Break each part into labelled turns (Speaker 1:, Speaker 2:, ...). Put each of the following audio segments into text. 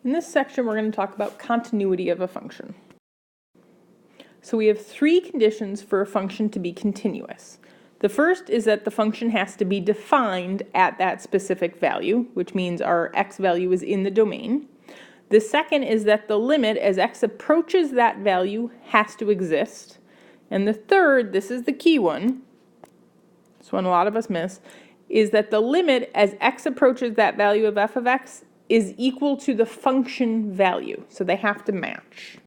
Speaker 1: In this section, we're going to talk about continuity of a function. So we have three conditions for a function to be continuous. The first is that the function has to be defined at that specific value, which means our x value is in the domain. The second is that the limit as x approaches that value has to exist. And the third, this is the key one, this one a lot of us miss, is that the limit as x approaches that value of f of x is equal to the function value. So they have to match.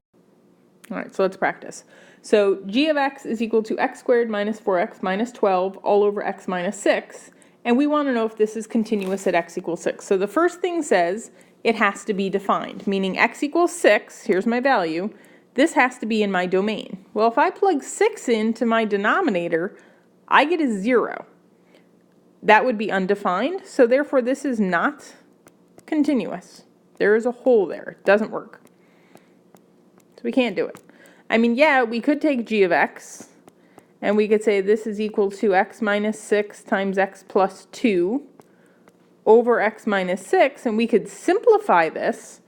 Speaker 1: All right, so let's practice. So g of x is equal to x squared minus 4x minus 12 all over x minus 6. And we want to know if this is continuous at x equals 6. So the first thing says it has to be defined, meaning x equals 6, here's my value, this has to be in my domain. Well, if I plug 6 into my denominator, I get a 0. That would be undefined, so therefore this is not continuous. There is a hole there. It doesn't work. So we can't do it. I mean, yeah, we could take g of x, and we could say this is equal to x minus 6 times x plus 2 over x minus 6, and we could simplify this,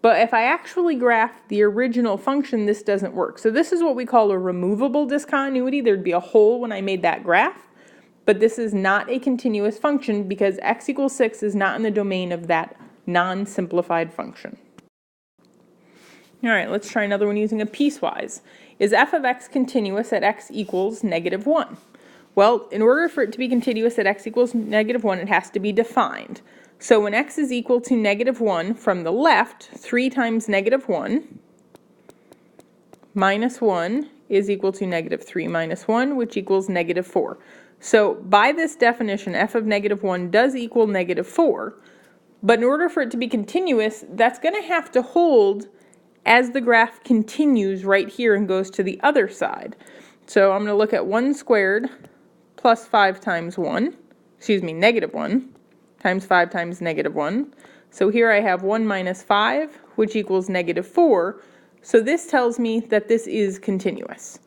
Speaker 1: but if I actually graph the original function, this doesn't work. So this is what we call a removable discontinuity. There'd be a hole when I made that graph, but this is not a continuous function because x equals 6 is not in the domain of that non-simplified function. All right, let's try another one using a piecewise. Is f of x continuous at x equals negative 1? Well, in order for it to be continuous at x equals negative 1, it has to be defined. So when x is equal to negative 1, from the left, 3 times negative 1 minus 1 is equal to negative 3 minus 1, which equals negative 4. So by this definition, f of negative 1 does equal negative 4, but in order for it to be continuous, that's going to have to hold as the graph continues right here and goes to the other side. So I'm going to look at 1 squared plus 5 times 1, negative 1, times 5 times negative 1. So here I have 1 minus 5, which equals negative 4. So this tells me that this is continuous.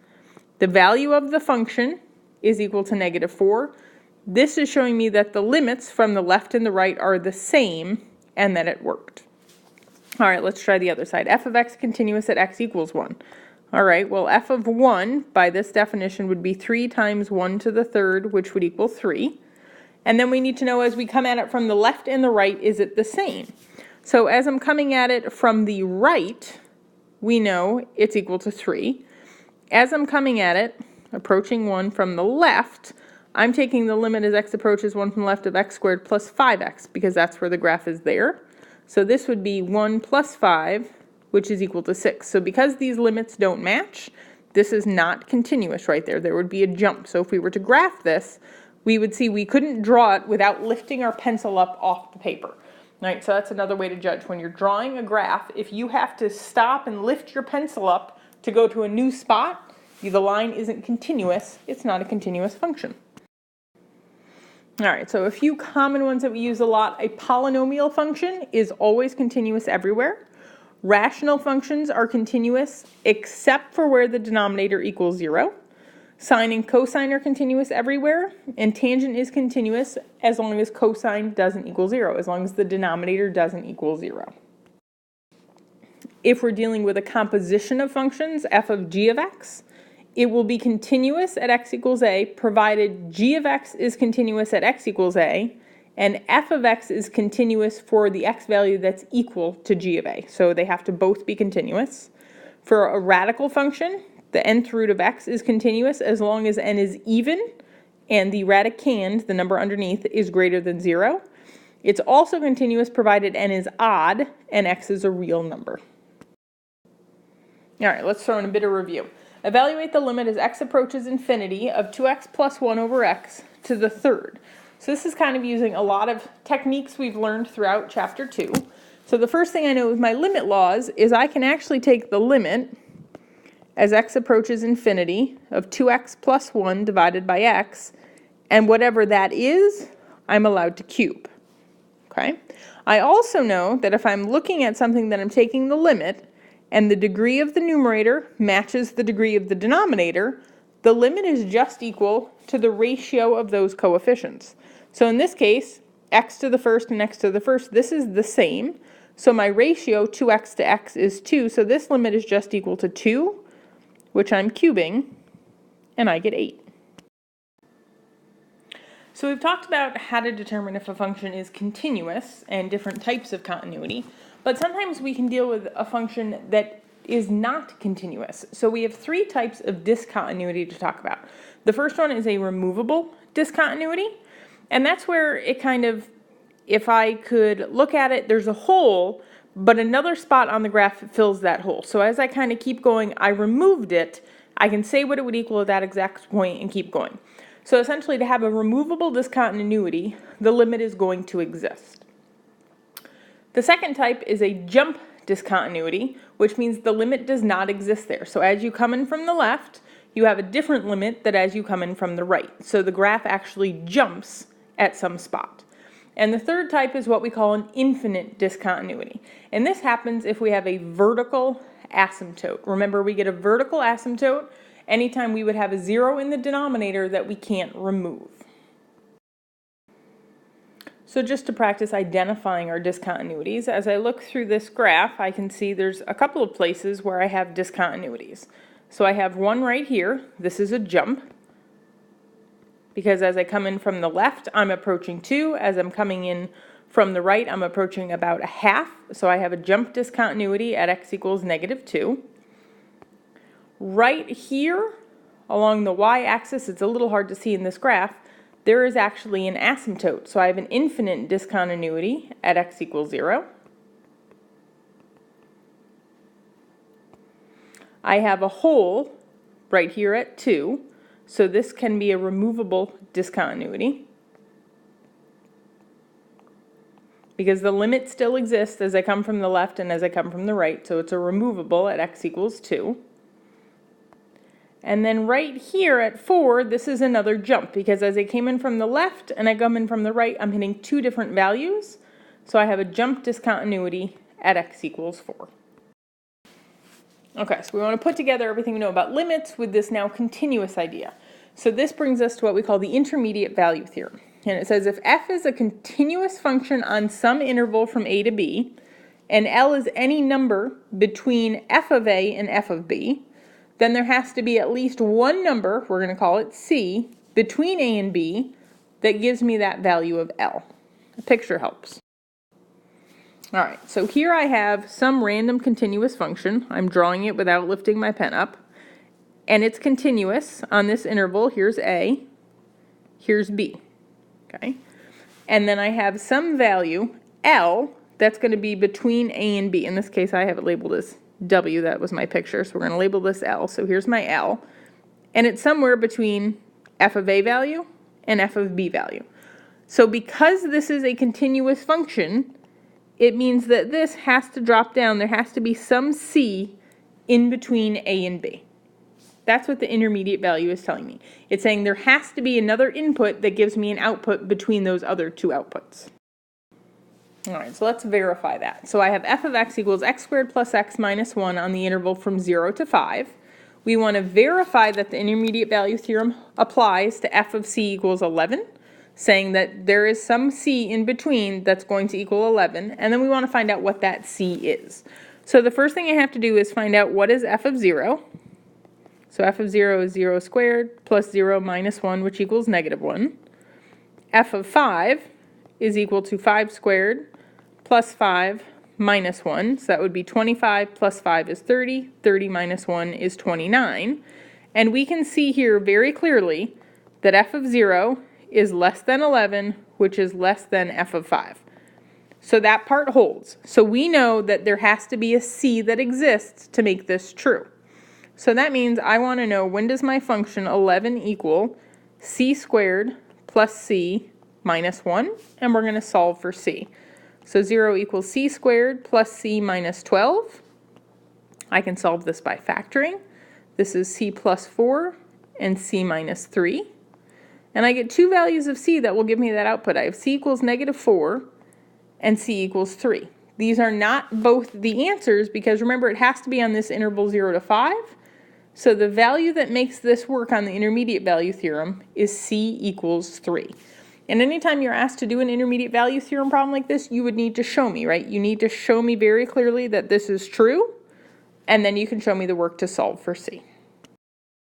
Speaker 1: The value of the function is equal to negative 4. This is showing me that the limits from the left and the right are the same and that it worked. All right, let's try the other side. F of x continuous at x equals 1. All right, well, f of 1 by this definition would be 3 times 1 to the third, which would equal 3. And then we need to know as we come at it from the left and the right, is it the same? So as I'm coming at it from the right, we know it's equal to 3. As I'm coming at it, approaching 1 from the left, I'm taking the limit as x approaches 1 from the left of x squared plus 5x, because that's where the graph is there. So this would be 1 plus 5, which is equal to 6. So because these limits don't match, this is not continuous right there. There would be a jump. So if we were to graph this, we would see we couldn't draw it without lifting our pencil up off the paper. All right, so that's another way to judge. When you're drawing a graph, if you have to stop and lift your pencil up to go to a new spot, the line isn't continuous, it's not a continuous function. All right, so a few common ones that we use a lot. A polynomial function is always continuous everywhere. Rational functions are continuous except for where the denominator equals 0. Sine and cosine are continuous everywhere, and tangent is continuous as long as cosine doesn't equal 0, as long as the denominator doesn't equal 0. If we're dealing with a composition of functions, f of g of x, it will be continuous at x equals a, provided g of x is continuous at x equals a, and f of x is continuous for the x value that's equal to g of a. So they have to both be continuous. For a radical function, the nth root of x is continuous as long as n is even and the radicand, the number underneath, is greater than 0. It's also continuous provided n is odd and x is a real number. All right, let's throw in a bit of review. Evaluate the limit as x approaches infinity of 2x plus 1 over x to the third. So this is kind of using a lot of techniques we've learned throughout chapter 2. So the first thing I know with my limit laws is I can actually take the limit as x approaches infinity of 2x plus 1 divided by x, and whatever that is, I'm allowed to cube. Okay? I also know that if I'm looking at something that I'm taking the limit, and the degree of the numerator matches the degree of the denominator, the limit is just equal to the ratio of those coefficients. So in this case, x to the first and x to the first, this is the same. So my ratio, 2x to x, is 2, so this limit is just equal to 2, which I'm cubing, and I get 8. So we've talked about how to determine if a function is continuous and different types of continuity, but sometimes we can deal with a function that is not continuous. So we have 3 types of discontinuity to talk about. The first one is a removable discontinuity, and that's where it kind of, if I could look at it, there's a hole, but another spot on the graph fills that hole. So as I kind of keep going, I removed it, I can say what it would equal at that exact point and keep going. So essentially, to have a removable discontinuity, the limit is going to exist. The second type is a jump discontinuity, which means the limit does not exist there. So as you come in from the left, you have a different limit than as you come in from the right. So the graph actually jumps at some spot. And the third type is what we call an infinite discontinuity. And this happens if we have a vertical asymptote. Remember, we get a vertical asymptote anytime we would have a 0 in the denominator that we can't remove. So just to practice identifying our discontinuities, as I look through this graph, I can see there's a couple of places where I have discontinuities. So I have one right here. This is a jump, because as I come in from the left, I'm approaching 2. As I'm coming in from the right, I'm approaching about a half. So I have a jump discontinuity at x equals -2. Right here, along the y-axis, it's a little hard to see in this graph, there is actually an asymptote. So I have an infinite discontinuity at x equals 0. I have a hole right here at 2, so this can be a removable discontinuity, because the limit still exists as I come from the left and as I come from the right, so it's a removable at x equals 2. And then right here at 4, this is another jump, because as I came in from the left and I come in from the right, I'm hitting 2 different values. So I have a jump discontinuity at x equals 4. Okay, so we want to put together everything we know about limits with this now continuous idea. So this brings us to what we call the intermediate value theorem. And it says if f is a continuous function on some interval from a to b, and L is any number between f of a and f of b, then there has to be at least one number, we're going to call it C, between A and B that gives me that value of L. A picture helps. All right, so here I have some random continuous function. I'm drawing it without lifting my pen up. And it's continuous on this interval. Here's A, here's B. Okay? And then I have some value, L, that's going to be between A and B. In this case, I have it labeled as W, that was my picture, so we're going to label this L. So here's my L, and it's somewhere between f of A value and f of B value. So because this is a continuous function, it means that this has to drop down. There has to be some C in between A and B. That's what the intermediate value is telling me. It's saying there has to be another input that gives me an output between those other 2 outputs. All right, so let's verify that. So I have f of x equals x squared plus x minus 1 on the interval from 0 to 5. We want to verify that the intermediate value theorem applies to f of c equals 11, saying that there is some c in between that's going to equal 11, and then we want to find out what that c is. So the first thing I have to do is find out what is f of 0. So f of 0 is 0 squared plus 0 minus 1, which equals -1. f of 5 is equal to 5 squared plus 5 minus 1, so that would be 25 plus 5 is 30, 30 minus 1 is 29, and we can see here very clearly that f of 0 is less than 11, which is less than f of 5. So that part holds. So we know that there has to be a c that exists to make this true. So that means I want to know, when does my function 11 equal c squared plus c minus 1, and we're going to solve for c. So 0 equals c squared plus c minus 12. I can solve this by factoring. This is c plus 4 and c minus 3. And I get 2 values of c that will give me that output. I have c equals -4 and c equals 3. These are not both the answers, because remember, it has to be on this interval 0 to 5. So the value that makes this work on the intermediate value theorem is c equals 3. And anytime you're asked to do an intermediate value theorem problem like this, you would need to show me, right? You need to show me very clearly that this is true, and then you can show me the work to solve for C.